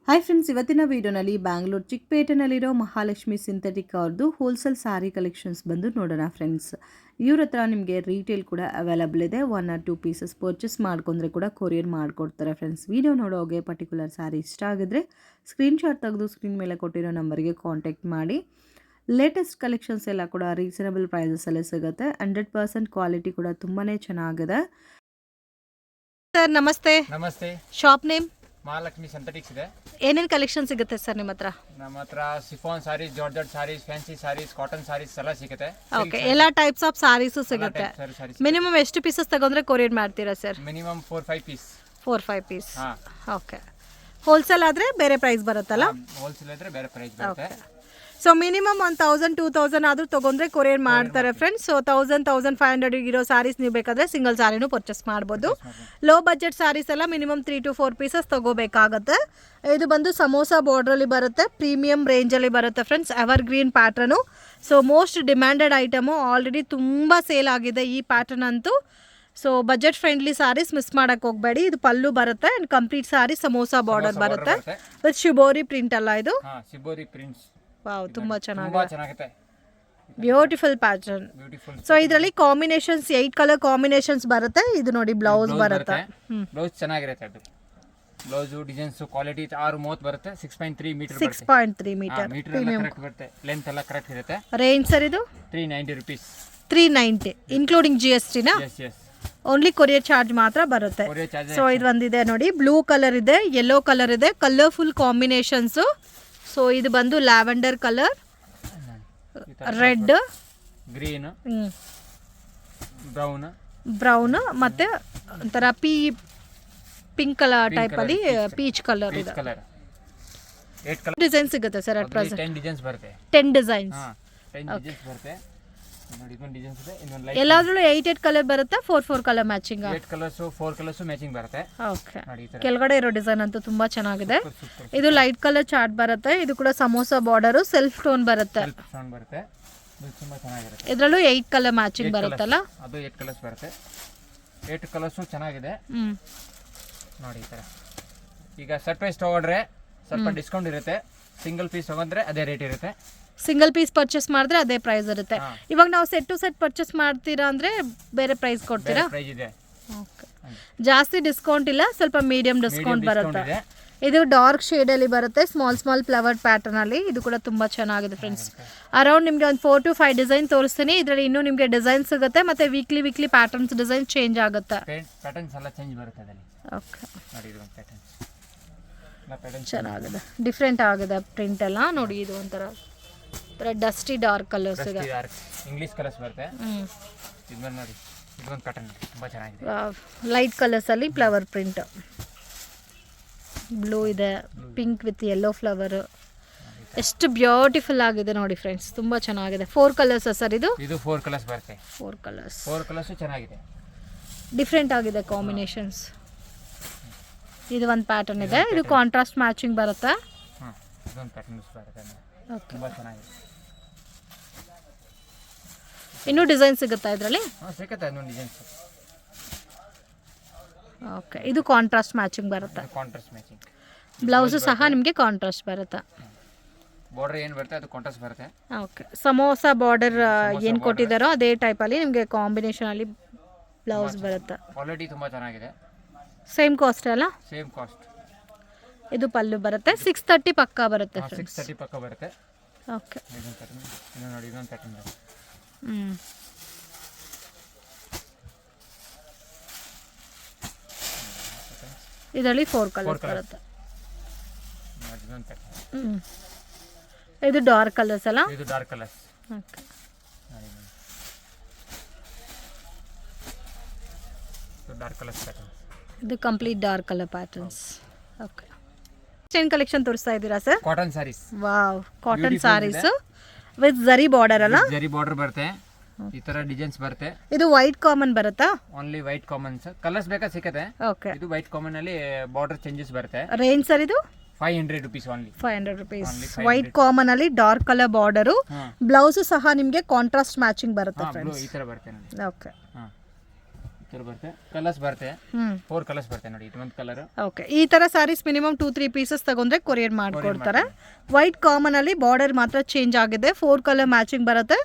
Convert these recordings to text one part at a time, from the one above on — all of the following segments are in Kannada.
ಹಾಯ್ ಫ್ರೆಂಡ್ಸ್, ಇವತ್ತಿನ ವಿಡಿಯೋನಲ್ಲಿ ಬ್ಯಾಂಗ್ಳೂರ್ ಚಿಕ್ಕಪೇಟೆನಲ್ಲಿರೋ ಮಹಾಲಕ್ಷ್ಮಿ ಸಿಂಥೆಟಿಕ್ ಅವ್ರದ್ದು ಹೋಲ್ಸೇಲ್ ಸ್ಯಾರಿ ಕಲೆಕ್ಷನ್ಸ್ ಬಂದು ನೋಡೋಣ ಫ್ರೆಂಡ್ಸ್. ಇವ್ರ ಹತ್ರ ನಿಮಗೆ ರೀಟೇಲ್ ಕೂಡ ಅವೈಲಬಲ್ ಇದೆ. 1 or 2 ಪೀಸಸ್ ಪರ್ಚೇಸ್ ಮಾಡ್ಕೊಂಡ್ರೆ ಕೂಡ ಕೊರಿಯರ್ ಮಾಡಿಕೊಡ್ತಾರೆ ಫ್ರೆಂಡ್ಸ್. ವಿಡಿಯೋ ನೋಡೋಗೆ ಪರ್ಟಿಕ್ಯುಲರ್ ಸ್ಯಾರಿ ಇಷ್ಟ ಆಗಿದ್ರೆ ಸ್ಕ್ರೀನ್ಶಾಟ್ ತೆಗೆದು ಸ್ಕ್ರೀನ್ ಮೇಲೆ ಕೊಟ್ಟಿರೋ ನಂಬರ್ಗೆ ಕಾಂಟ್ಯಾಕ್ಟ್ ಮಾಡಿ. ಲೇಟೆಸ್ಟ್ ಕಲೆಕ್ಷನ್ಸ್ ಎಲ್ಲ ಕೂಡ ರೀಸನಬಲ್ ಪ್ರೈಸಸಲ್ಲೇ ಸಿಗುತ್ತೆ. 100% ಕ್ವಾಲಿಟಿ ಕೂಡ ತುಂಬಾ ಚೆನ್ನಾಗಿದೆ. ಸರ್ ನಮಸ್ತೆ. ನಮಸ್ತೆ. ಶಾಪ್ ನೇಮ್ ಮಹಾಲಕ್ಷ್ಮಿ ಸಿಂಥೆಟಿಕ್ಸ್ ಇದೆ. ಏನೇನು ಕಲೆಕ್ಷನ್ ಸಿಗುತ್ತೆ ಸರ್ ನಿಮ್ಮ ಹತ್ರ? ನಮ್ಮ ಹತ್ರ chiffon saris, georgette saris, fancy saris, cotton saris ಎಲ್ಲ ಸಿಗುತ್ತೆ. ಓಕೆ, ಎಲ್ಲ ಟೈಪ್ಸ್ ಆಫ್ ಸಾರೀಸು ಸಿಗುತ್ತೆ. ಮಿನಿಮಮ್ ಎಷ್ಟು ಪೀಸಸ್ ತಗೊಂಡ್ರೆ ಕೊರಿಯರ್ ಮಾಡ್ತೀರಾ sir? Minimum 4-5 piece. 4-5 piece. Okay. Wholesale ಆದರೆ ಬೇರೆ ಪ್ರೈಸ್ ಬರುತ್ತಲ್ಲ? ಹೋಲ್ಸೇಲ್ ಆದರೆ ಬೇರೆ ಪ್ರೈಸ್ ಬರುತ್ತೆ. ಸೊ ಮಿನಿಮಮ್ 1000-2000 ಆದರೂ ತೊಗೊಂಡ್ರೆ ಕೊರಿಯರ್ ಮಾಡ್ತಾರೆ ಫ್ರೆಂಡ್ಸ್. ಸೊ 1000-1500 ಇರೋ ಸ್ಯಾರೀಸ್ ನೀವು ಬೇಕಾದರೆ ಸಿಂಗಲ್ ಸ್ಯಾರಿನೂ ಪರ್ಚೇಸ್ ಮಾಡ್ಬೋದು. ಲೋ ಬಜೆಟ್ ಸ್ಯಾರೀಸ್ ಎಲ್ಲ ಮಿನಿಮಮ್ 3-4 ಪೀಸಸ್ ತೊಗೋಬೇಕಾಗತ್ತೆ. ಇದು ಬಂದು ಸಮೋಸಾ ಬಾರ್ಡ್ರಲ್ಲಿ ಬರುತ್ತೆ, ಪ್ರೀಮಿಯಂ ರೇಂಜಲ್ಲಿ ಬರುತ್ತೆ friends. Evergreen pattern. So most demanded item, already ತುಂಬ ಸೇಲ್ ಆಗಿದೆ ಈ ಪ್ಯಾಟರ್ನ್ ಅಂತೂ. So budget friendly saris miss ಮಾಡೋಕ್ಕೆ ಹೋಗಬೇಡಿ. ಇದು ಪಲ್ಲು ಬರುತ್ತೆ and complete sari samosa border ಬರುತ್ತೆ ವಿತ್ ಶಿಬೋರಿ ಪ್ರಿಂಟ್ ಅಲ್ಲ ಇದು? Shibori prints. ವಾವ್, ತುಂಬಾ ಚೆನ್ನಾಗಿದೆ. Beautiful pattern. ಸೊ ಇದರಲ್ಲಿ ಕಾಂಬಿನೇಷನ್ಸ್ 8 ಕಲರ್ ಕಾಂಬಿನೇಷನ್ಸ್ ಬರುತ್ತೆ. ಇದು ನೋಡಿ ಬ್ಲೌಸ್ ಬರುತ್ತೆ. ಬ್ಲೌಸ್ ಚೆನ್ನಾಗಿರುತ್ತೆ. ಅದು ಬ್ಲೌಸ್ ಡಿಸೈನ್ಸ್ ಕ್ವಾಲಿಟಿ 6-30 ಬರುತ್ತೆ. 6.3 ಮೀಟರ್. 6.3 ಮೀಟರ್ ಪ್ರೀಮಿಯಂ ಬರುತ್ತೆ. ಲೆಂತ್ ಎಲ್ಲ ಕರೆಕ್ಟ್ ಇರುತ್ತೆ. ರೇಂಜ್ ಸರ್ ಇದು 390 rupees. 390 ಇನ್ಕ್ಲೂಡಿಂಗ್ GST ನಾ? Yes. ಓನ್ಲಿ ಕೊರಿಯರ್ ಚಾರ್ಜ್ ಮಾತ್ರ ಬರುತ್ತೆ. ಸೊ ಇದು ಒಂದಿದೆ ನೋಡಿ, ಬ್ಲೂ ಕಲರ್ ಇದೆ, ಯೆಲ್ಲೋ ಕಲರ್ ಇದೆ, ಕಲರ್ಫುಲ್ ಕಾಂಬಿನೇಷನ್ಸ್. ಸೊ ಇದು ಬಂದು lavender colour, red, green, brown ಮತ್ತೆ ಒಂಥರ ಪಿಂಕ್ ಕಲರ್ ಟೈಪ್ ಅಲ್ಲಿ ಪೀಚ್ ಕಲರ್ ಇದೆ. ಡಿಸೈನ್ ಸಿಗುತ್ತೆ ಸರ್ ಅಟ್ ಪ್ರೆಸೆಂಟ್? 10 ಡಿಸೈನ್ಸ್ ಬರುತ್ತೆ. 10 ಡಿಸೈನ್ಸ್. 10 ಡಿಸೈನ್ಸ್ ಬರುತ್ತೆ. ನೋಡಿ, ಇದೊಂದು ಡಿಸೈನ್ಸ್ ಇದೆ. ಇನ್ನೊಂದು ಲೈಟ್ ಎಲ್ಲಾದ್ರೂ 8 ಕಲರ್ ಬರುತ್ತೆ. 4 colour matching. 8 colours 4 colours matching ಬರುತ್ತೆ. ಓಕೆ. ಕೆಳಗಡೆ ಇರೋ ಡಿಸೈನ್ ಅಂತೂ ತುಂಬಾ ಚೆನ್ನಾಗಿದೆ. ಇದು ಲೈಟ್ ಕಲರ್ ಚಾರ್ಟ್ ಬರುತ್ತೆ. ಇದು ಕೂಡ ಸಮೋಸಾ ಬಾರ್ಡರ್, ಸೆಲ್ಫ್ ಟೋನ್ ಬರುತ್ತೆ. ಇದು ತುಂಬಾ ಚೆನ್ನಾಗಿರುತ್ತೆ. ಇದರಲ್ಲೂ 8 ಕಲರ್ ಮ್ಯಾಚಿಂಗ್ ಬರುತ್ತಲ್ಲ? ಅದು 8 ಕಲರ್ಸ್ ಬರುತ್ತೆ. 8 ಕಲರ್ಸ್ ಚೆನ್ನಾಗಿದೆ ನೋಡಿ. ಈ ತರ ಈಗ ಸೆಟ್ ವೈಸ್ ತಗೊಂಡ್ರೆ ಸ್ವಲ್ಪ ಡಿಸ್ಕೌಂಟ್ ಇರುತ್ತೆ. ಸಿಂಗಲ್ ಪೀಸ್ ತಗೊಂಡ್ರೆ ಅದೇ ರೇಟ್ ಇರುತ್ತೆ. ಸಿಂಗಲ್ ಪೀಸ್ ಪರ್ಚೇಸ್ ಮಾಡಿದ್ರೆ ಅದೇ ಪ್ರೈಸ್ ಇರುತ್ತೆ. ಇವಾಗ ನಾವು ಸೆಟ್ ಟು ಸೆಟ್ ಪರ್ಚೇಸ್ ಮಾಡ್ತೀರಾ ಅಂದ್ರೆ ಬೇರೆ ಪ್ರೈಸ್ ಕೊಡ್ತೀರಾ? ಪ್ರೈಸ್ ಇದೆ. ಓಕೆ. ಜಾಸ್ತಿ ಡಿಸ್ಕೌಂಟ್ ಇಲ್ಲ, ಸ್ವಲ್ಪ ಮೀಡಿಯಂ ಡಿಸ್ಕೌಂಟ್ ಬರುತ್ತೆ. ಇದು ಡಾರ್ಕ್ ಶೇಡ್ ಅಲ್ಲಿ ಬರುತ್ತೆ, ಸ್ಮಾಲ್ ಫ್ಲವರ್ ಪ್ಯಾಟರ್ನ್ ಅಲ್ಲಿ. ಇದು ಕೂಡ ತುಂಬಾ ಚೆನ್ನಾಗಿದೆ ಫ್ರೆಂಡ್ಸ್. ಅರೌಂಡ್ ನಿಮಗೆ ಒಂದು 4 to 5 ಡಿಸೈನ್ ತೋರಿಸ್ತೀನಿ. ಇದರಲ್ಲಿ ಇನ್ನೂ ನಿಮಗೆ ಡಿಸೈನ್ ಸಿಗುತ್ತೆ, ಮತ್ತೆ ವೀಕ್ಲಿ ಪ್ಯಾಟರ್ನ್ಸ್ ಡಿಸೈನ್ ಚೇಂಜ್ ಆಗುತ್ತೆ. ಪ್ಯಾಟರ್ನ್ಸ್ ಎಲ್ಲ ಚೇಂಜ್ ಬರುತ್ತೆ ಅದರಲ್ಲಿ. ಓಕೆ. ನೋಡಿ, ಇದು ಒಂದು ಪ್ಯಾಟರ್ನ್ ಚೆನ್ನಾಗಿದೆ, ಡಿಫ್ರೆಂಟ್ ಆಗಿದೆ ಪ್ರಿಂಟ್ ಎಲ್ಲ. ನೋಡಿ, ಇದು ಒಂಥರ ಡಸ್ಟಿ ಡಾರ್ಕ್ ಕಲರ್ಸ್ ಇದೆ. ಇಂಗ್ಲಿಷ್ ಕಲರ್ಸ್ ಬರುತ್ತೆ. ಇದು ನೋಡಿ, ಇದೊಂದು ಪ್ಯಾಟರ್ನ್ ತುಂಬಾ ಚೆನ್ನಾಗಿದೆ. ಲೈಟ್ ಕಲರ್ಸ್ ಅಲ್ಲಿ ಫ್ಲವರ್ ಪ್ರಿಂಟ್, ಬ್ಲೂ ಇದೆ, ಪಿಂಕ್ ವಿತ್ ಯೆಲ್ಲೋ ಫ್ಲವರ್. ಎಷ್ಟು ಬ್ಯೂಟಿಫುಲ್ ಆಗಿದೆ ನೋಡಿ ಫ್ರೆಂಡ್ಸ್, ತುಂಬಾ ಚೆನ್ನಾಗಿದೆ. 4 ಕಲರ್ಸ್ ಸರ್ ಇದು? ಇದು 4 ಕಲರ್ಸ್ ಬರುತ್ತೆ. 4 ಕಲರ್ಸ್. 4 ಕಲರ್ಸ್ ಚೆನ್ನಾಗಿದೆ, ಡಿಫ್ರೆಂಟ್ ಆಗಿದೆ ಕಾಂಬಿನೇಷನ್ಸ್. ಇದು ಒಂದು ಪ್ಯಾಟರ್ನ್ ಇದೆ. ಇದು ಕಾಂಟ್ರಾಸ್ಟ್ ಮ್ಯಾಚಿಂಗ್ ಬರುತ್ತೆ. ಇದೊಂದು ಪ್ಯಾಟರ್ನ್ ಬರುತ್ತೆ. ತುಂಬಾ ಚೆನ್ನಾಗಿದೆ. ಇನ್ನೂ ಡಿಸೈನ್ ಸಿಗುತ್ತಾ ಇದರಲ್ಲಿ? ಸಿಗುತ್ತೆ ಇನ್ನೊಂದು ಡಿಸೈನ್ಸ್. ಓಕೆ. ಇದು ಕಾಂಟ್ರಾಸ್ಟ್ ಮ್ಯಾಚಿಂಗ್ ಬರುತ್ತೆ. ಕಾಂಟ್ರಾಸ್ಟ್ ಮ್ಯಾಚಿಂಗ್ ಬ್ಲೌಸ್ ಸಹ ನಿಮಗೆ ಕಾಂಟ್ರಾಸ್ಟ್ ಬರುತ್ತೆ. ಬಾರ್ಡರ್ ಏನು ಬರುತ್ತೆ ಅದು ಕಾಂಟ್ರಾಸ್ಟ್ ಬರುತ್ತೆ. ಓಕೆ. ಸಮೋಸಾ ಬಾರ್ಡರ್ ಏನು ಕೊಟ್ಟಿದ್ದಾರೋ ಅದೇ ಟೈಪಲ್ಲಿ ನಿಮಗೆ ಕಾಂಬಿನೇಷನ್ ಅಲ್ಲಿ ಬ್ಲೌಸ್ ಬರುತ್ತೆ. ಕ್ವಾಲಿಟಿ ತುಂಬಾ ಚೆನ್ನಾಗಿದೆ. ಸೇಮ್ ಕಾಸ್ಟ್ ಅಲ್ಲ? Same cost. ಇದು ಪಲ್ಲು ಬರುತ್ತೆ. 630 ಪಕ್ಕ ಬರುತ್ತೆ. 630 ಪಕ್ಕ ಬರುತ್ತೆ. ಓಕೆ. ಇದೊಂದು ಪ್ಯಾಟರ್ನ್. ಇನ್ನೊಂದು ನೋಡಿ, ಇದೊಂದು ಪ್ಯಾಟರ್ನ್ ಬರುತ್ತೆ. ಇದರಲ್ಲಿ 4 ಕಲರ್ಸ್ ಬರುತ್ತೆ. ಇದೊಂದು ಪ್ಯಾಟರ್ನ್. ಇದು ಡಾರ್ಕ್ ಕಲರ್ಸ್ ಅಲ್ಲ? ಇದು dark colours. Okay. Dark colours pattern. ಇದು complete dark colour patterns. Okay. ಏನು ಕಲೆಕ್ಷನ್ ತೋರಿಸ್ತಾ ಇದ್ದೀರಾ sir? Cotton sarees. Wow, cotton sarees with zari border ಅಲ್ಲ? ಜರಿ ಬಾರ್ಡರ್ ಬರುತ್ತೆ. ಈ ತರ ಡಿಸೈನ್ಸ್ ಬರುತ್ತೆ. ಇದು ವೈಟ್ ಕಾಮನ್ ಬರುತ್ತಾ? Only white commons. ಕಲರ್ಸ್ ಬೇಕಾ ಸಿಗುತ್ತೆ. ಓಕೆ. ಇದು ವೈಟ್ ಕಾಮನ್ ಅಲ್ಲಿ ಬಾರ್ಡರ್ ಚೇಂಜಸ್ ಬರುತ್ತೆ. ರೇಂಜ್ ಸರ್ ಇದು? 500 rupees only. 500 rupees. White common ಅಲ್ಲಿ ಡಾರ್ಕ್ ಕಲರ್ ಬಾರ್ಡರ್. ಬ್ಲೌಸ್ ಸಹ ನಿಮಗೆ ಕಾಂಟ್ರಾಸ್ಟ್ ಮ್ಯಾಚಿಂಗ್ ಬರುತ್ತೆ ಫ್ರೆಂಡ್ಸ್. ಈ ತರ ಬರುತ್ತೆ ನೋಡಿ. ಓಕೆ. ಥರ ಬರುತ್ತೆ. ಕಲರ್ಸ್ ಬರುತ್ತೆ, ಹ್ಞೂ 4 ಕಲರ್ಸ್ ಬರುತ್ತೆ ನೋಡಿ. ಇದೊಂದು ಕಲರ್. ಓಕೆ, ಈ ಥರ ಸ್ಯಾರೀಸ್ ಮಿನಿಮಮ್ 2-3 ಪೀಸಸ್ ತಗೊಂಡ್ರೆ ಕೊರಿಯರ್ ಮಾಡಿಕೊಡ್ತಾರೆ. ವೈಟ್ ಕಾಮನಲ್ಲಿ ಬಾರ್ಡರ್ ಮಾತ್ರ ಚೇಂಜ್ ಆಗಿದೆ, 4 ಕಲರ್ ಮ್ಯಾಚಿಂಗ್ ಬರುತ್ತೆ.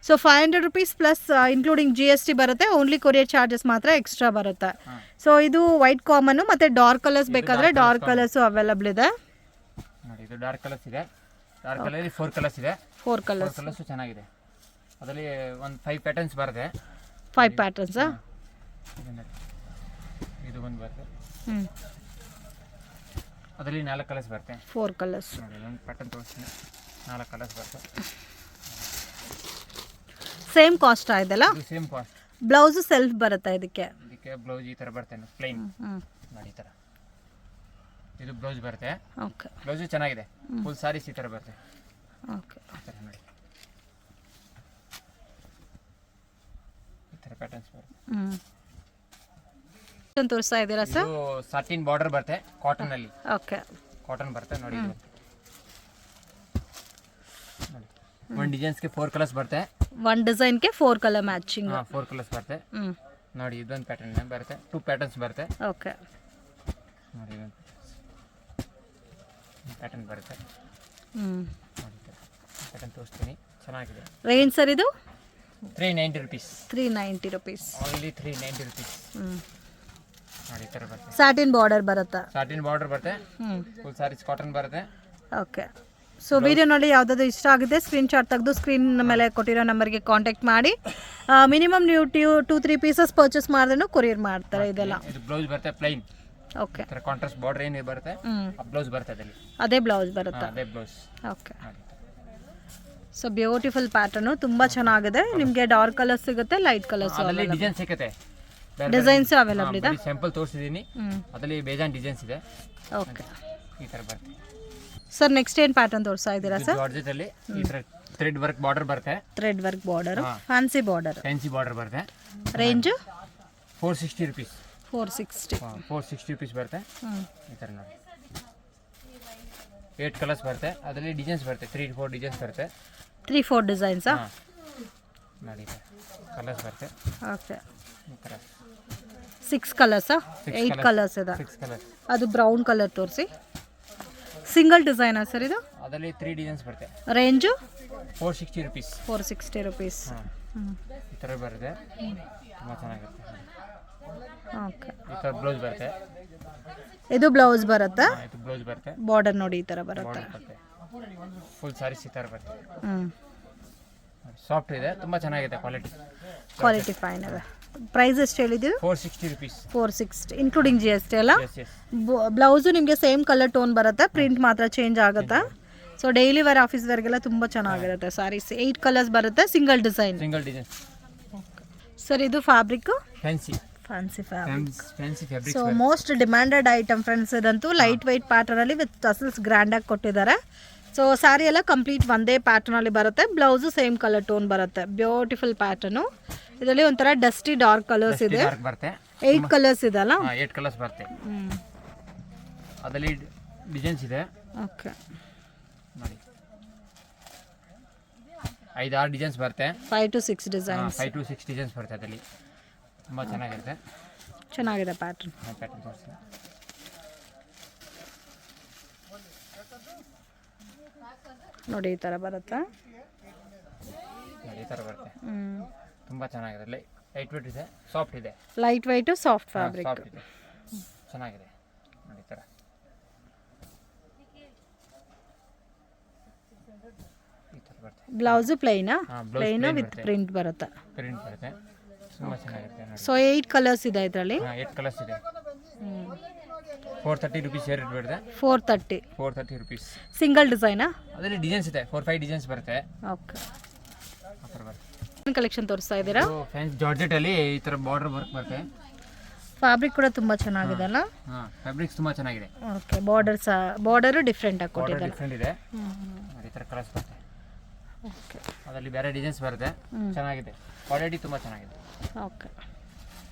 So 500 rupees plus including GST ಬರುತ್ತೆ. ಓನ್ಲಿ ಕೊರಿಯರ್ ಚಾರ್ಜಸ್ ಮಾತ್ರ ಎಕ್ಸ್ಟ್ರಾ ಬರುತ್ತೆ. ಸೊ ಇದು ವೈಟ್ ಕಾಮನ್ನು ಮತ್ತು ಡಾರ್ಕ್ ಕಲರ್ಸ್ ಬೇಕಾದರೆ ಡಾರ್ಕ್ ಕಲರ್ಸು ಅವೈಲಬಲ್ ಇದೆ ನೋಡಿ. ಇದು ಡಾರ್ಕ್ ಕಲರ್ಸ್ ಇದೆ, ಡಾರ್ಕ್ ಕಲರ್ 4 ಕಲರ್ಸ್ ಇದೆ. 4 ಕಲರ್ಸ್ ಚೆನ್ನಾಗಿದೆ. ಅದರಲ್ಲಿ ಒಂದು 5 ಪ್ಯಾಟರ್ನ್ಸ್ ಬರುತ್ತೆ. 5 ಪ್ಯಾಟರ್ನ್ಸಾ? ಇದು ಒಂದು ಬರುತ್ತೆ. ಹ್ಞೂ, ಅದರಲ್ಲಿ 4 ಕಲರ್ಸ್ ಬರುತ್ತೆ. 4 ಕಲರ್ಸ್ ನೋಡಿ. ಒಂದು ಪ್ಯಾಟರ್ನ್ ತೋರಿಸ್ತೀನಿ, 4 ಕಲರ್ಸ್ ಬರುತ್ತೆ. ಸೇಮ್ ಕಾಸ್ಟ್ ಇದೆಲ್ಲ. ಇದು ಸೇಮ್ ಕಾಸ್ಟ್. ಬ್ಲೌಸು ಸೆಲ್ಫ್ ಬರುತ್ತೆ ಇದಕ್ಕೆ. ಬ್ಲೌಸ್ ಈ ಥರ ಬರ್ತೇನೆ ಪ್ಲೈನ್ ನೋಡಿ. ಈ ಥರ ಇದು ಬ್ಲೌಸ್ ಬರುತ್ತೆ. ಓಕೆ, ಬ್ಲೌಸು ಚೆನ್ನಾಗಿದೆ. ಫುಲ್ ಸಾರೀಸ್ ಈ ಥರ ಬರುತ್ತೆ. ಓಕೆ, ಈ ಥರ ನೋಡಿ, ಈ ಥರ ಪ್ಯಾಟರ್ನ್ಸ್ ಬರುತ್ತೆ. ತೋರಿಸ್ತಾ ಇದ್ದೀರಾ ಸರ್? ಇದು ಸಾಟಿನ್ ಬಾರ್ಡರ್ ಬರುತ್ತೆ, ಕಾಟನ್ ಅಲ್ಲಿ. ಓಕೆ, ಕಾಟನ್ ಬರುತ್ತೆ ನೋಡಿ. ಇದು ನೋಡಿ, ಒಂದು ಡಿಸೈನ್ಸ್ಗೆ 4 ಕಲರ್ಸ್ ಬರುತ್ತೆ. ಒಂದು ಡಿಸೈನ್ಗೆ 4 ಕಲರ್ ಮ್ಯಾಚಿಂಗ್. 4 ಕಲರ್ಸ್ ಬರುತ್ತೆ ನೋಡಿ. ಇದೊಂದು ಪ್ಯಾಟರ್ನ್ ಬರುತ್ತೆ, 2 ಪ್ಯಾಟರ್ನ್ಸ್ ಬರುತ್ತೆ. ಓಕೆ ನೋಡಿ, ಇದೊಂದು ಪ್ಯಾಟರ್ನ್ ಬರುತ್ತೆ ನೋಡಿ. ಪ್ಯಾಟರ್ನ್ ತೋರಿಸ್ತೀನಿ, ಚೆನ್ನಾಗಿದೆ. ರೇಂಜ್ ಸರ್ ಇದು? 390 ರುಪೀಸ್. 390 ರುಪೀಸ್. ಓನ್ಲಿ 390 ರುಪೀಸ್ ನೋಡಿ. ಈ ಥರ ಬರುತ್ತೆ. ಸ್ಯಾಟಿನ್ ಬಾರ್ಡರ್ ಬರುತ್ತಾ? ಸಾಟಿನ್ ಬಾರ್ಡರ್ ಬರುತ್ತೆ, ಫುಲ್ ಸಾರೀಸ್ ಕಾಟನ್ ಬರುತ್ತೆ. ಓಕೆ, ಸೊ ವಿಡಿಯೋ ನೋಡಿ ಯಾವುದಾದ್ರು ಇಷ್ಟ ಆಗಿದೆ ಸ್ಕ್ರೀನ್ಶಾಟ್ ತೆಗೆದು ಸ್ಕ್ರೀನ್ ಮೇಲೆ ಕೊಟ್ಟಿರೋ ನಂಬರ್ಗೆ ಕಾಂಟ್ಯಾಕ್ಟ್ ಮಾಡಿ. ಮಿನಿಮಮ್ ನೀವು 2-3 ಪೀಸಸ್ ಪರ್ಚೇಸ್ ಮಾಡಿದ್ರೂ ಕೊರಿಯರ್ ಮಾಡ್ತಾರೆ ಇದೆಲ್ಲ. ಇದು ಬ್ಲೌಸ್ ಬರುತ್ತೆ ಪ್ಲೈನ್. ಓಕೆ, ಥರ ಕಾಂಟ್ರಾಸ್ಟ್ ಬಾರ್ಡರ್ ಏನು ಬರುತ್ತೆ, ಆ ಬ್ಲೌಸ್ ಬರುತ್ತೆ ಅದರಲ್ಲಿ. ಅದೇ ಬ್ಲೌಸ್ ಬರುತ್ತಾ? ಅದೇ blouse. Okay, so beautiful pattern, ತುಂಬ ಚೆನ್ನಾಗಿದೆ. ನಿಮಗೆ ಡಾರ್ಕ್ ಕಲರ್ಸ್ ಸಿಗುತ್ತೆ, ಲೈಟ್ ಕಲರ್ಸ್ ಅದರಲ್ಲಿ ಡಿಸೈನ್ ಸಿಗುತ್ತೆ. ಡಿಸೈನ್ಸ್ ಅವೈಲಬಲ್ ಇದೆ. ಸ್ಯಾಂಪಲ್ ತೋರಿಸಿದ್ದೀನಿ, ಅದರಲ್ಲಿ ಬೇಜಾನ್ ಡಿಸೈನ್ಸ್ ಇದೆ. ಓಕೆ, ಈ ಥರ ಬರುತ್ತೆ ಸರ್. ನೆಕ್ಸ್ಟ್ ಏನು ಪ್ಯಾಟರ್ನ್ ತೋರಿಸ್ತಾ ಇದ್ದೀರಾ ಸರ್? ಜಾರ್ಜೆಟ್ ಅಲ್ಲಿ ಈ ಥರ ಥ್ರೆಡ್ ವರ್ಕ್ ಬಾರ್ಡರ್ ಬರುತ್ತೆ. Thread work border, fancy border. Fancy border ಬರುತ್ತೆ. Range 460 rupees. 460 ರುಪೀಸ್ ಬರುತ್ತೆ. ಈ ಥರ ನೋಡಿ, 8 ಕಲರ್ಸ್ ಬರುತ್ತೆ. ಅದರಲ್ಲಿ ಡಿಸೈನ್ಸ್ ಬರುತ್ತೆ, 3-4 ಡಿಸೈನ್ಸ್ ಬರುತ್ತೆ. 3-4 ಡಿಸೈನ್ಸಾ? ನೋಡಿ, ಕಲರ್ಸ್ ಬರುತ್ತೆ. ಓಕೆ, ಈ ಥರ 6 ಕಲರ್ಸಾ? 8 ಕಲರ್ಸ್ ಇದೆ. 6 ಕಲರ್ಸ್. ಅದು ಬ್ರೌನ್ ಕಲರ್ ತೋರಿಸಿ. ಸಿಂಗಲ್ ಡಿಸೈನಾ ಸರ್ ಇದು? ಅದರಲ್ಲಿ 3 ಡಿಸೈನ್ಸ್ ಬರುತ್ತೆ. Range 460 rupees. 460 ರುಪೀಸ್. ಈ ಥರ ಬರುತ್ತೆ, ತುಂಬ ಚೆನ್ನಾಗಿರುತ್ತೆ. ಓಕೆ, ಈ ಥರ ಬ್ಲೌಸ್ ಬರುತ್ತೆ. ಇದು ಬ್ಲೌಸ್ ಬರುತ್ತಾ? ಇದು ಬ್ಲೌಸ್ ಬರುತ್ತೆ. ಬಾರ್ಡರ್ ನೋಡಿ ಈ ಥರ ಬರುತ್ತೆ. ಫುಲ್ ಸಾರೀಸ್ ಈ ಥರ ಬರುತ್ತೆ. ಹ್ಞೂ, ಸಾಫ್ಟ್ ಇದೆ, ತುಂಬ ಚೆನ್ನಾಗಿದೆ. ಕ್ವಾಲಿಟಿ ಫೈನ್ ಇದೆ. ಪ್ರೈಸ್ ಎಷ್ಟು ಹೇಳಿದ್ದೀವಿ? 460 ರುಪೀಸ್. 460 ಇನ್ಕ್ಲೂಡಿಂಗ್ GST ಅಲ್ಲ? Yes yes. ಬ್ಲೌಸು ನಿಮಗೆ ಸೇಮ್ ಕಲರ್ ಟೋನ್ ಬರುತ್ತೆ, ಪ್ರಿಂಟ್ ಮಾತ್ರ ಚೇಂಜ್ ಆಗುತ್ತೆ. ಸೊ ಡೈಲಿ ವೇರ್ ಆಫೀಸ್ ವೇರ್ಗೆಲ್ಲ ತುಂಬ ಚೆನ್ನಾಗಿರುತ್ತೆ ಸಾರೀಸ್. 8 ಕಲರ್ಸ್ ಬರುತ್ತೆ, ಸಿಂಗಲ್ ಡಿಸೈನ್. ಸರ್ ಇದು fabric fancy fabric. So most demanded item friends ಇದಂತೂ. ಲೈಟ್ ವೈಟ್ ಪ್ಯಾಟರ್ನಲ್ಲಿ ವಿತ್ ಟಸಲ್ಸ್ ಗ್ರ್ಯಾಂಡಾಗಿ ಕೊಟ್ಟಿದ್ದಾರೆ. ಸೊ ಸ್ಯಾರಿ ಎಲ್ಲ ಕಂಪ್ಲೀಟ್ ಒಂದೇ ಪ್ಯಾಟರ್ನಲ್ಲಿ ಬರುತ್ತೆ. ಬ್ಲೌಸು ಸೇಮ್ ಕಲರ್ ಟೋನ್ ಬರುತ್ತೆ. Beautiful pattern. ಇದರಲ್ಲಿ ಒಂಥರ ಡಸ್ಟಿ ಡಾರ್ಕ್ ಕಲರ್ಸ್ ಇದೆ. 8 ಕಲರ್ಸ್ ಇದೆ ಅಲ್ಲ? 8 ಕಲರ್ಸ್ ಬರುತ್ತೆ. ಅದರಲ್ಲಿ ಡಿಸೈನ್ಸ್ ಇದೆ. ಓಕೆ, ನೋಡಿ 5-6 ಡಿಸೈನ್ಸ್ ಬರುತ್ತೆ. 5 to 6 ಡಿಸೈನ್ಸ್. 5 to 6 ಡಿಸೈನ್ಸ್ ಬರುತ್ತೆ ಅದರಲ್ಲಿ. ತುಂಬ ಚೆನ್ನಾಗಿರುತ್ತೆ. ಚೆನ್ನಾಗಿದೆ ಪ್ಯಾಟರ್ನ್. ಪ್ಯಾಟರ್ನ್ ತೋರಿಸಿ. ನೋಡಿ ಈ ಥರ ಬರುತ್ತೆ. ನೋಡಿ ಈ ಥರ ಬರುತ್ತೆ. ತುಂಬ ಚೆನ್ನಾಗಿದೆ. ಲೈಟ್ ವೇಟ್ ಇದೆ, ಸಾಫ್ಟ್ ಇದೆ. Light white soft fabric. Soft ಇದೆ, ಚೆನ್ನಾಗಿದೆ. ನೋಡಿ ಈ ಥರ ಬರುತ್ತೆ. ಬ್ಲೌಸು ಪ್ಲೈನಾ? ಪ್ಲೈನು ವಿತ್ ಪ್ರಿಂಟ್ ಬರುತ್ತೆ. ಪ್ರಿಂಟ್ ಬರುತ್ತೆ, ತುಂಬ ಚೆನ್ನಾಗಿರುತ್ತೆ. ಸೊ 8 ಕಲರ್ಸ್ ಇದೆ ಇದರಲ್ಲಿ. 8 ಕಲರ್ಸ್ ಇದೆ. 430 ರುಪೀಸ್ ರೇಟ್ ಬರುತ್ತೆ. 430 ರುಪೀಸ್. ಸಿಂಗಲ್ ಡಿಸೈನಾ? ಅದರಲ್ಲಿ ಡಿಸೈನ್ಸ್ ಇದೆ, 4-5 ಡಿಸೈನ್ಸ್ ಬರುತ್ತೆ. ಓಕೆ, ಆ ಥರ ಬರುತ್ತೆ. ಕಲೆಕ್ಷನ್ ತೋರಿಸ್ತಾ ಇದ್ದೀರಾ? ಫ್ಯಾನ್ಸಿ ಜಾರ್ಜೆಟ್ ಅಲ್ಲಿ ಈ ಥರ ಬಾರ್ಡರ್ ವರ್ಕ್ ಬರುತ್ತೆ. ಫ್ಯಾಬ್ರಿಕ್ ಕೂಡ ತುಂಬ ಚೆನ್ನಾಗಿದೆ ಅಲ್ಲ? ಹಾಂ, ಫ್ಯಾಬ್ರಿಕ್ಸ್ ತುಂಬ ಚೆನ್ನಾಗಿದೆ. ಓಕೆ, ಬಾರ್ಡರು ಡಿಫ್ರೆಂಟ್ ಆಗಿ ಕೊಟ್ಟಿದ್ದಾರೆ. ಡಿಫ್ರೆಂಟ್ ಇದೆ. ಈ ಥರ ಕಲರ್ಸ್ ಬರುತ್ತೆ. ಓಕೆ, ಅದರಲ್ಲಿ ಬೇರೆ ಡಿಸೈನ್ಸ್ ಬರುತ್ತೆ. ಚೆನ್ನಾಗಿದೆ, ಕ್ವಾಲಿಟಿ ತುಂಬ ಚೆನ್ನಾಗಿದೆ. Okay,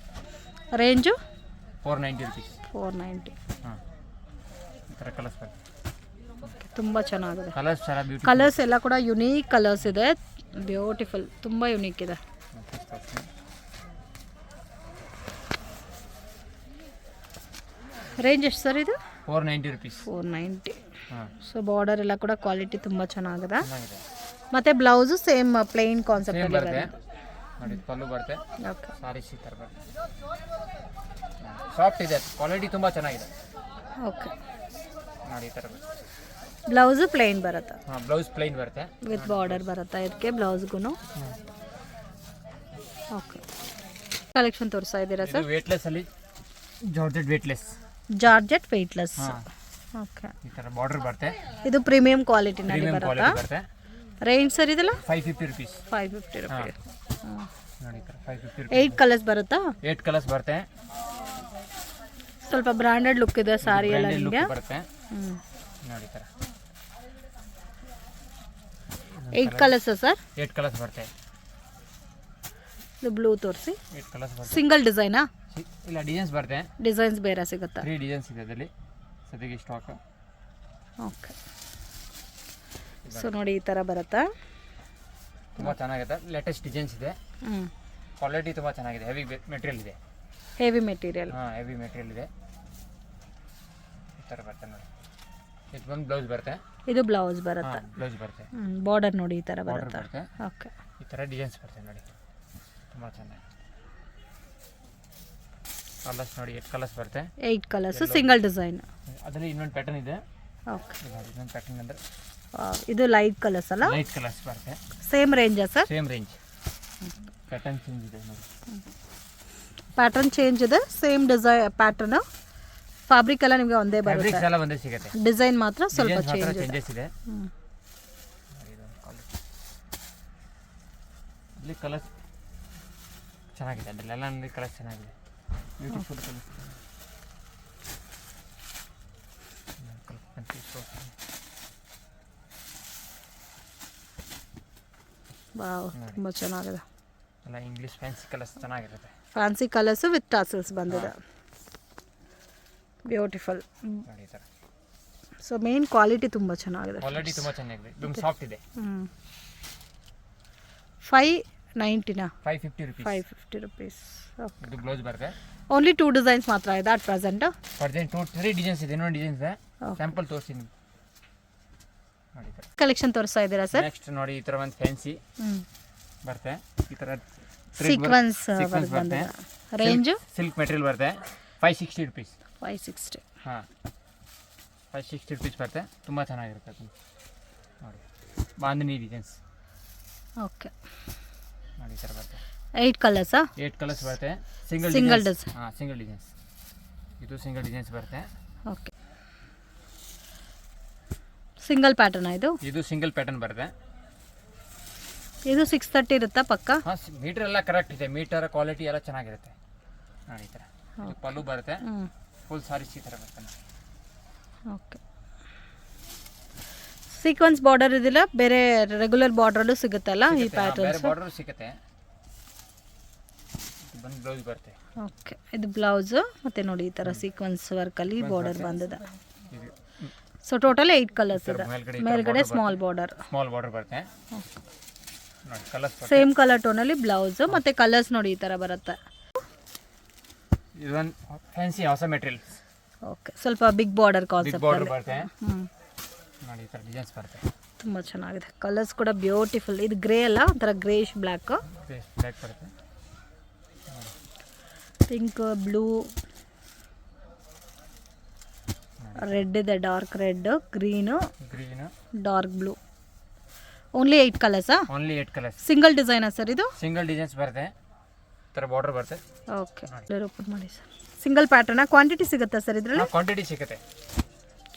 range 490 rupees. 490. ಹಾಂ, ಈ ಥರ ಕಲರ್ಸ್ ಬರುತ್ತೆ. ತುಂಬ ಚೆನ್ನಾಗಿದೆ. ಕಲರ್ಸ್ ಚೆನ್ನಾಗಿ ಬ್ಯೂಟಿ. ಕಲರ್ಸ್ ಎಲ್ಲ ಕೂಡ ಯುನೀಕ್ ಕಲರ್ಸ್ ಇದೆ. ಬ್ಯೂಟಿಫುಲ್, ತುಂಬ ಯುನೀಕ್ ಇದೆ. ರೇಂಜ್ ಎಷ್ಟು ಸರ್ ಇದು? 490 ರುಪೀಸ್. 490. ಹಾಂ, ಸೊ ಬಾರ್ಡರ್ ಎಲ್ಲ ಕೂಡ ಕ್ವಾಲಿಟಿ ತುಂಬ ಚೆನ್ನಾಗಿದೆ. ಚೆನ್ನಾಗಿದೆ. ಮತ್ತು blouse same plain concept same ಬರುತ್ತೆ ನೋಡಿ. ಪಲ್ಲು ಬರುತ್ತೆ, ಓಕೆ. ಸಾರೀಸ್ ಈ ಥರ ಬರುತ್ತೆ. ಸಾಫ್ಟ್ ಇದೆ, ಕ್ವಾಲಿಟಿ ತುಂಬ ಚೆನ್ನಾಗಿದೆ ಓಕೆ. ನೋಡಿ ಈ ಥರ ಬರುತ್ತೆ. ಬ್ಲೌಸು ಪ್ಲೇನ್ ಬರುತ್ತೆ, ಹಾಂ, ಬ್ಲೌಸ್ ಪ್ಲೈನ್ ಬರುತ್ತೆ ವಿತ್ ಬಾರ್ಡರ್ ಬರುತ್ತೆ ಇದಕ್ಕೆ ಬ್ಲೌಸ್ಗೂ. ಓಕೆ. ಕಲೆಕ್ಷನ್ ತೋರಿಸ್ತಾ ಇದ್ದೀರಾ ಇದು ಸರ್? ವೇಟ್ಲೆಸ್ ಅಲ್ಲಿ ಜಾರ್ಜೆಟ್ ವೇಟ್ಲೆಸ್. Georgette weightless. ಹಾಂ, ಓಕೆ. ಈ ಥರ ಬಾರ್ಡರ್ ಬರುತ್ತೆ. ಇದು ಪ್ರೀಮಿಯಂ ಕ್ವಾಲಿಟಿನಲ್ಲಿ ಪ್ರೀಮಿಯಂ ಬರುತ್ತಾ? ಕ್ವಾಲಿಟಿ ಬರುತ್ತೆ. ರೇಂಜ್ ಸರ್ ಇದೆಲ್ಲ? 550 ರುಪೀಸ್. 550 ರುಪೀಸ್. ನೋಡಿ ಈ ಥರ 550 ರುಪೀಸ್. 8 ಕಲರ್ಸ್ ಬರುತ್ತಾ? 8 ಕಲರ್ಸ್ ಬರುತ್ತೆ. ಸ್ವಲ್ಪ ಬ್ರಾಂಡೆಡ್ ಲುಕ್ ಇದೆ ಸಾರಿ ಎಲ್ಲ ಬ್ರ್ಯಾಂಡೆಡ್ ನಿಮಗೆ. ಲುಕ್ ಬರುತ್ತೆ ನೋಡಿ ಈ ಥರ. 8 ಕಲರ್ಸ್ ಸರ್? 8 ಕಲರ್ಸ್ ಬರುತ್ತೆ. ಇದು ಬ್ಲೂ ತೋರಿಸಿ. 8 ಕಲರ್ಸ್ ಬರುತ್ತೆ. ಸಿಂಗಲ್ ಡಿಸೈನಾ? ಇಲ್ಲ, ಡಿಸೈನ್ಸ್ ಬರುತ್ತೆ. ಡಿಸೈನ್ಸ್ ಬೇರೆ ಸಿಗುತ್ತಾ? 3 ಡಿಸೈನ್ಸ್ ಇದೆ ಅದರಲ್ಲಿ ಸದ್ಯಕ್ಕೆ ಸ್ಟಾಕ್. ಓಕೆ. ಸೊ ನೋಡಿ ಈ ಥರ ಬರುತ್ತಾ? ತುಂಬ ಚೆನ್ನಾಗಿದೆ. ಲೇಟೆಸ್ಟ್ ಡಿಸೈನ್ಸ್ ಇದೆ. ಕ್ವಾಲಿಟಿ ತುಂಬ ಚೆನ್ನಾಗಿದೆ. ಹೆವಿ ಮೆಟೀರಿಯಲ್ ಇದೆ. Heavy material. ಹಾಂ, ಹೆವಿ ಮೆಟೀರಿಯಲ್ ಇದೆ. ಈ ಥರ ಬರುತ್ತೆ ನೋಡಿ. ಇದು ಒಂದು ಬ್ಲೌಸ್ ಬರುತ್ತೆ. ಇದು ಬ್ಲೌಸ್ ಬರುತ್ತೆ. ಬ್ಲೌಸ್ ಬರುತ್ತೆ. ಬಾರ್ಡರ್ ನೋಡಿ ಈ ಥರ ಬಾರ್ಡರ್ ಬರುತ್ತೆ. ಬರುತ್ತೆ. ಓಕೆ. ಈ ಥರ ಡಿಸೈನ್ಸ್ ಬರುತ್ತೆ ನೋಡಿ, ತುಂಬ ಚೆನ್ನಾಗಿ. ಕಲರ್ಸ್ ನೋಡಿ, 8 ಕಲರ್ಸ್ ಬರುತ್ತೆ. 8 ಕಲರ್ಸ್ ಸಿಂಗಲ್ ಡಿಸೈನ್. ಅದರಲ್ಲಿ ಇನ್ನೊಂದು ಪ್ಯಾಟರ್ನ್ ಇದೆ. ಓಕೆ. ಇನ್ನೊಂದು ಪ್ಯಾಟರ್ನ್ ಅಂದರೆ ಇದು ಲೈಟ್ ಕಲರ್ಸ್ ಅಲ್ಲ? ಲೈಟ್ ಕಲರ್ಸ್ ಬರುತ್ತೆ. ಸೇಮ್ ರೇಂಜಾ sir? Same range. Pattern change ಇದೆ ನೋಡಿ. ಪ್ಯಾಟರ್ನ್ ಚೇಂಜ್ ಇದೆ, ಸೇಮ್ ಡಿಸೈನ್ ಪ್ಯಾಟರ್ನ್. ಫ್ಯಾಬ್ರಿಕ್ ಎಲ್ಲ ನಿಮಗೆ ಒಂದೇ ಬರುತ್ತೆ, ಫ್ಯಾಬ್ರಿಕ್ಸ್ ಎಲ್ಲ ಒಂದೇ ಸಿಗುತ್ತೆ. ಡಿಸೈನ್ ಮಾತ್ರ ಸ್ವಲ್ಪ ಚೇಂಜ್ ಇದೆ. ಚೇಂಜಸ್ ಇದೆ. ಇಲ್ಲಿ ಕಲರ್ಸ್ ಚೆನ್ನಾಗಿದೆ. ಅದರಲ್ಲೆಲ್ಲ ನನಗೆ ಕಲರ್ಸ್ ಚೆನ್ನಾಗಿದೆ. Beautiful colours. ವಾವ್, ತುಂಬ ಚೆನ್ನಾಗಿದೆ. ಎಲ್ಲ ಇಂಗ್ಲೀಷ್ ಫ್ಯಾನ್ಸಿ ಕಲರ್ಸ್ ಚೆನ್ನಾಗಿರುತ್ತೆ. ಫ್ಯಾನ್ಸಿ ಕಲರ್ಸು ವಿತ್ ಟಾಸಲ್ಸ್ ಬಂದಿದೆ. ಬ್ಯೂಟಿಫುಲ್. ನೋಡಿ ಈ ಥರ. ಸೊ ಮೇನ್ ಕ್ವಾಲಿಟಿ ತುಂಬ ಚೆನ್ನಾಗಿದೆ. ಕ್ವಾಲಿಟಿ ತುಂಬ ಚೆನ್ನಾಗಿದೆ. ತುಂಬ ಸಾಫ್ಟ್ ಇದೆ. 590ನಾ? 550 ರುಪೀಸ್. 550 ರುಪೀಸ್. ಓಕೆ. ಇದು ಬ್ಲೌಸ್ ಬರುತ್ತೆ. ಓನ್ಲಿ 2 ಡಿಸೈನ್ಸ್ ಮಾತ್ರ ಇದೆ ಅಟ್ ಪ್ರೆಸೆಂಟ್? ಪ್ರೆಸೆಂಟ್ 3 ಡಿಸೈನ್ಸ್ ಇದೆ. ಇನ್ನೊಂದು ಡಿಸೈನ್ಸ್ ಇದೆ, ಸ್ಯಾಂಪಲ್ ತೋರಿಸಿ ನಿಮ್ಗೆ. ನೋಡಿ ಈ ಥರ ಕಲೆಕ್ಷನ್ ತೋರಿಸ್ತಾ ಇದ್ದೀರಾ ಸರ್? ನೆಕ್ಸ್ಟ್ ನೋಡಿ ಈ ಥರ ಒಂದು ಫ್ಯಾನ್ಸಿ ಬರುತ್ತೆ. ಈ ಥರ ಸೀಕ್ವೆನ್ಸ್ ಬರುತ್ತೆ. ರೇಂಜು? ಸಿಲ್ಕ್ ಮೆಟೀರಿಯಲ್ ಬರುತ್ತೆ. 560 ರುಪೀಸ್. 560. ಹಾಂ, 560 ರುಪೀಸ್ ಬರುತ್ತೆ. ತುಂಬ ಚೆನ್ನಾಗಿರುತ್ತೆ ಅದು. ನೋಡಿ, ಬಾಂಧನಿ ಡಿಸೈನ್ಸ್. ಓಕೆ. ನೋಡಿ ಈ ಥರ ಬರುತ್ತೆ. 8 ಕಲರ್ಸಾ? 8 ಕಲರ್ಸ್ ಬರುತ್ತೆ. Single design. ಹಾಂ, ಸಿಂಗಲ್ ಡಿಸೈನ್ಸ್. ಇದು ಸಿಂಗಲ್ ಡಿಸೈನ್ಸ್ ಬರುತ್ತೆ. ಓಕೆ. ಸಿಂಗಲ್ ಪ್ಯಾಟರ್ನ್ ಇದು? ಇದು ಸಿಂಗಲ್ ಪ್ಯಾಟರ್ನ್ ಬರುತ್ತೆ. ಇದು 630 ಇರುತ್ತಾ ಪಕ್ಕ? ಹಾಂ, ಮೀಟರ್ ಎಲ್ಲ ಕರೆಕ್ಟ್ ಇದೆ. ಮೀಟರ್ ಕ್ವಾಲಿಟಿ ಎಲ್ಲ ಚೆನ್ನಾಗಿರುತ್ತೆ. ನೋಡಿ ಈ ಥರ. ಇದು ಪಲ್ಲು ಬರುತ್ತೆ. ಫುಲ್ ಸಾರೀಸ್ ಈ ಥರ ಬರುತ್ತೆ. ಓಕೆ. ಸೀಕ್ವೆನ್ಸ್ ಬಾರ್ಡರ್ ಇದಿಲ್ಲ, ಬೇರೆ ರೆಗ್ಯುಲರ್ ಬಾರ್ಡರಲ್ಲೂ ಸಿಗುತ್ತಲ್ಲ ಈ ಪ್ಯಾಟರ್ನ್ಸ್? ಬೇರೆ ಬಾರ್ಡರ್ ಸಿಗುತ್ತೆ. ಬಂದು ಬ್ಲೌಸ್ ಬರುತ್ತೆ. ಓಕೆ. ಇದು ಬ್ಲೌಸು ಮತ್ತು ನೋಡಿ ಈ ಥರ ಸೀಕ್ವೆನ್ಸ್ ವರ್ಕಲ್ಲಿ ಬಾರ್ಡರ್ ಬಂದಿದೆ. ಸೊ ಟೋಟಲ್ 8 ಕಲರ್ಸ್ ಇದೆ. ಮೇಲ್ಗಡೆ ಸ್ಮಾಲ್ ಬಾರ್ಡರ್ ಬರುತ್ತೆ. ನೋಡಿ ಕಲರ್ಸ್ ಸೇಮ್ ಕಲರ್ ಟೋನಲ್ಲಿ ಬ್ಲೌಸು ಮತ್ತು ಕಲರ್ಸ್ ನೋಡಿ ಈ ಥರ ಬರುತ್ತೆ. ಇದೊಂದು ಫ್ಯಾನ್ಸಿ ಹೊಸ ಮೆಟೀರಿಯಲ್. ಓಕೆ. ಸ್ವಲ್ಪ ಬಿಗ್ ಬಾರ್ಡರ್ ಕಾನ್ಸೆಪ್ಟ್ ಬಾರ್ಡರ್ ಬರುತ್ತೆ. ನೋಡಿ ಈ ಥರ ಡಿಸೈನ್ಸ್ ಬರುತ್ತೆ. ತುಂಬ ಚೆನ್ನಾಗಿದೆ. ಕಲರ್ಸ್ ಕೂಡ ಬ್ಯೂಟಿಫುಲ್. ಇದು ಗ್ರೇ ಅಲ್ಲ, ಒಂಥರ ಗ್ರೇಶ್ ಬ್ಲ್ಯಾಕ್. ಬ್ಲ್ಯಾಕ್ ಬರುತ್ತೆ. ಪಿಂಕ್, ಬ್ಲೂ, ರೆಡ್ ಇದೆ, dark red, green, dark blue. Only 8 ಕಲರ್ಸಾ? Only 8 colours. ಸಿಂಗಲ್ ಡಿಸೈನಾ ಸರ್ ಇದು? ಸಿಂಗಲ್ ಡಿಸೈನ್ಸ್ ಬರುತ್ತೆ. ಈ ಥರ ಬಾರ್ಡರ್ ಬರುತ್ತೆ. ಓಕೆ. ಓಪನ್ ಮಾಡಿ ಸರ್. ಸಿಂಗಲ್ ಪ್ಯಾಟರ್ನಾ? ಕ್ವಾಂಟಿಟಿ ಸಿಗುತ್ತಾ ಸರ್ ಇದರಲ್ಲಿ? ಕ್ವಾಂಟಿಟಿ ಸಿಗುತ್ತೆ.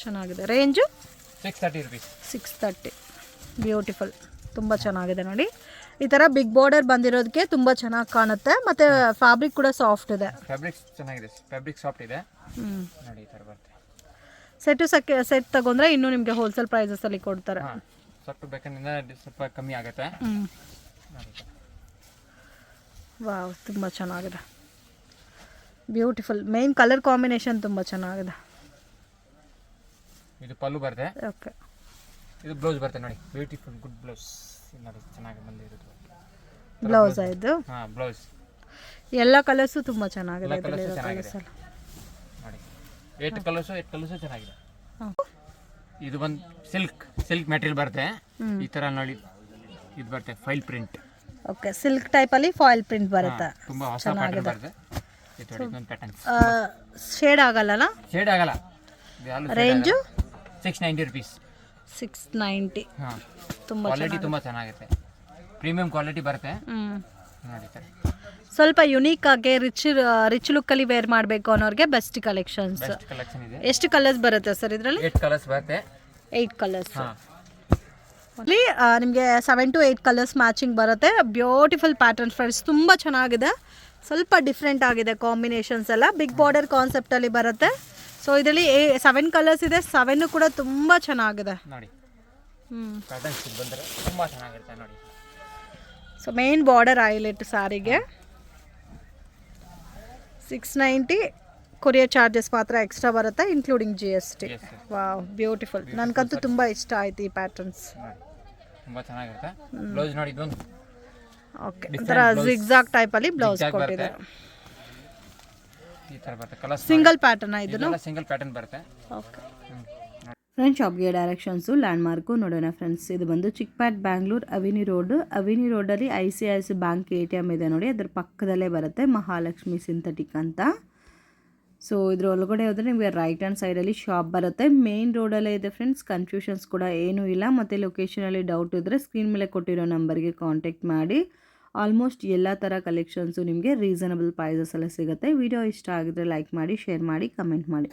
ಚೆನ್ನಾಗಿದೆ. ರೇಂಜು? 630 ರುಪೀಸ್. 630. ಬ್ಯೂಟಿಫುಲ್. ತುಂಬ ಚೆನ್ನಾಗಿದೆ ನೋಡಿ. ಈ ಥರ ಬಿಗ್ ಬಾರ್ಡರ್ ಬಂದಿರೋದಕ್ಕೆ ತುಂಬ ಚೆನ್ನಾಗಿ ಕಾಣುತ್ತೆ. ಮತ್ತು ಫ್ಯಾಬ್ರಿಕ್ ಕೂಡ ಸಾಫ್ಟ್ ಇದೆ. ಫ್ಯಾಬ್ರಿಕ್ ಚೆನ್ನಾಗಿದೆ. ಫ್ಯಾಬ್ರಿಕ್ ಸಾಫ್ಟ್ ಇದೆ. ನೋಡಿ ಈ ಥರ ಬರುತ್ತೆ. ಸೆಟ್ ತಗೊಂಡ್ರೆ ಇನ್ನೂ ನಿಮಗೆ ಹೋಲ್ಸೇಲ್ ಪ್ರೈಸಸಲ್ಲಿ ಕೊಡ್ತಾರೆ. ಸ್ವಲ್ಪ ಬೇಕಂದ್ರೆ ಸ್ವಲ್ಪ ಕಮ್ಮಿ ಆಗುತ್ತೆ. ವಾವ್, ತುಂಬ ಚೆನ್ನಾಗಿದೆ. ಬ್ಯೂಟಿಫುಲ್. ಮೇನ್ ಕಲರ್ ಕಾಂಬಿನೇಷನ್ ತುಂಬ ಚೆನ್ನಾಗಿದೆ. ಇದು ಪಲ್ಲು ಬರುತ್ತೆ. ಓಕೆ. ಇದು ಬ್ಲೌಸ್ ಬರುತ್ತೆ ನೋಡಿ. Beautiful good blouse. ನೋಡಿ ಚೆನ್ನಾಗಿ ಬಂದಿರೋದು ಬ್ಲೌಸ್ ಇದು. ಹಾಂ, ಬ್ಲೌಸ್. ಎಲ್ಲ ಕಲರ್ಸು ತುಂಬ ಚೆನ್ನಾಗಿದೆ. ಕಲರ್ಸ್ ಚೆನ್ನಾಗಿದೆ ನೋಡಿ. ಏಟ್ ಕಲರ್ಸು ಚೆನ್ನಾಗಿದೆ. ಹಾಂ. ಇದು ಬಂದು ಸಿಲ್ಕ್ ಮೆಟೀರಿಯಲ್ ಬರುತ್ತೆ. ಈ ಥರ ನೋಡಿ ಇದು ಬರುತ್ತೆ ಫೈಲ್ ಪ್ರಿಂಟ್. ಓಕೆ, ಸಿಲ್ಕ್ ಟೈಪಲ್ಲಿ ಫಾಯಿಲ್ ಪ್ರಿಂಟ್ ಬರುತ್ತೆ. ತುಂಬ ಹೊಸ ಪ್ಯಾಟರ್ನ್ ಬರುತ್ತೆ. ಇದೊಂದು ಪ್ಯಾಟರ್ನ್ ಶೇಡ್ ಆಗಲ್ಲ. ಶೇಡ್ ಆಗಲ್ಲ. Range 690 rupees. 690. ಹಾಂ, ತುಂಬ ಕ್ವಾಲಿಟಿ ತುಂಬ ಚೆನ್ನಾಗಿರುತ್ತೆ. ಪ್ರೀಮಿಯಂ ಕ್ವಾಲಿಟಿ ಬರುತ್ತೆ ನೋಡಿ ಸರ್. ಸ್ವಲ್ಪ ಯುನೀಕ್ ಆಗಿ ರಿಚ್ ಲುಕ್ಕಲ್ಲಿ ವೇರ್ ಮಾಡಬೇಕು ಅನ್ನೋರಿಗೆ ಬೆಸ್ಟ್ ಕಲೆಕ್ಷನ್ಸ್. ಬೆಸ್ಟ್ ಕಲೆಕ್ಷನ್ ಇದೆ. ಎಷ್ಟು ಕಲರ್ಸ್ ಬರುತ್ತೆ ಸರ್ ಇದರಲ್ಲಿ? 8 ಕಲರ್ಸ್ ಬರುತ್ತೆ. 8 ಕಲರ್ಸ್. ಹಾಂ, ಅಲ್ಲಿ ನಿಮಗೆ 7 to 8 ಕಲರ್ಸ್ ಮ್ಯಾಚಿಂಗ್ ಬರುತ್ತೆ. ಬ್ಯೂಟಿಫುಲ್ ಪ್ಯಾಟರ್ನ್ ಫ್ರೆಂಡ್ಸ್, ತುಂಬ ಚೆನ್ನಾಗಿದೆ. ಸ್ವಲ್ಪ ಡಿಫ್ರೆಂಟ್ ಆಗಿದೆ ಕಾಂಬಿನೇಷನ್ಸ್ ಎಲ್ಲ. ಬಿಗ್ ಬಾರ್ಡರ್ ಕಾನ್ಸೆಪ್ಟಲ್ಲಿ ಬರುತ್ತೆ. ಸೊ ಇದರಲ್ಲಿ 7 ಕಲರ್ಸ್ ಇದೆ. 7 ಕೂಡ ತುಂಬ ಚೆನ್ನಾಗಿದೆ ನೋಡಿ. ಪ್ಯಾಟರ್ನ್ಸ್ ಬಂದರೆ ತುಂಬ ಚೆನ್ನಾಗಿರುತ್ತೆ ನೋಡಿ. ಸೊ ಮೇನ್ ಬಾರ್ಡರ್ ಹೈಲೈಟ್ ಸಾರಿಗೆ 690. ಕೊರಿಯರ್ ಚಾರ್ಜಸ್ ಮಾತ್ರ ಎಕ್ಸ್ಟ್ರಾ ಬರುತ್ತೆ ಇನ್ಕ್ಲೂಡಿಂಗ್ GST. Wow, beautiful. ನನಗಂತೂ ತುಂಬ ಇಷ್ಟ ಆಯ್ತು ಈ ಪ್ಯಾಟರ್ನ್ಸ್. ತುಂಬ ಚೆನ್ನಾಗಿರುತ್ತೆ. ಬ್ಲೌಸ್ ನೋಡಿ, ಇದೊಂದು ಓಕೆ, ಒಂಥರ ಜಿಗ್ಜಾಗ್ ಟೈಪಲ್ಲಿ ಬ್ಲೌಸ್ ಕೊಟ್ಟಿದ್ದಾರೆ. ಈ ಥರ ಬರುತ್ತೆ ಕಲರ್ಸ್. ಸಿಂಗಲ್ ಪ್ಯಾಟರ್ನ್ ಇದನ್ನು? ಸಿಂಗಲ್ ಪ್ಯಾಟರ್ನ್ ಬರುತ್ತೆ. ಓಕೆ ಫ್ರೆಂಡ್ಸ್, ಶಾಪ್ಗೆ ಡೈರೆಕ್ಷನ್ಸು ಲ್ಯಾಂಡ್ಮಾರ್ಕು ನೋಡೋಣ ಫ್ರೆಂಡ್ಸ್. ಇದು ಬಂದು ಚಿಕ್ಪೇಟ್ ಬ್ಯಾಂಗ್ಳೂರ್ ಅವಿನಿ ರೋಡಲ್ಲಿ ICICI ಬ್ಯಾಂಕ್ ATM ಇದೆ ನೋಡಿ, ಅದ್ರ ಪಕ್ಕದಲ್ಲೇ ಬರುತ್ತೆ ಮಹಾಲಕ್ಷ್ಮಿ ಸಿಂಥೆಟಿಕ್ ಅಂತ. ಸೊ ಇದ್ರ ಒಳಗಡೆ ಹೋದರೆ ನಿಮಗೆ ರೈಟ್ ಹ್ಯಾಂಡ್ ಸೈಡಲ್ಲಿ ಶಾಪ್ ಬರುತ್ತೆ. ಮೇನ್ ರೋಡಲ್ಲೇ ಇದೆ ಫ್ರೆಂಡ್ಸ್. ಕನ್ಫ್ಯೂಷನ್ಸ್ ಕೂಡ ಏನೂ ಇಲ್ಲ. ಮತ್ತು ಲೊಕೇಶನಲ್ಲಿ ಡೌಟ್ ಇದ್ದರೆ ಸ್ಕ್ರೀನ್ ಮೇಲೆ ಕೊಟ್ಟಿರೋ ನಂಬರ್ಗೆ ಕಾಂಟ್ಯಾಕ್ಟ್ ಮಾಡಿ. ಆಲ್ಮೋಸ್ಟ್ ಎಲ್ಲ ಥರ ಕಲೆಕ್ಷನ್ಸು ನಿಮಗೆ ರೀಸನಬಲ್ ಪ್ರೈಸಸಲ್ಲೇ ಸಿಗುತ್ತೆ. ವಿಡಿಯೋ ಇಷ್ಟ ಆಗಿದ್ರೆ ಲೈಕ್ ಮಾಡಿ, ಶೇರ್ ಮಾಡಿ, ಕಮೆಂಟ್ ಮಾಡಿ.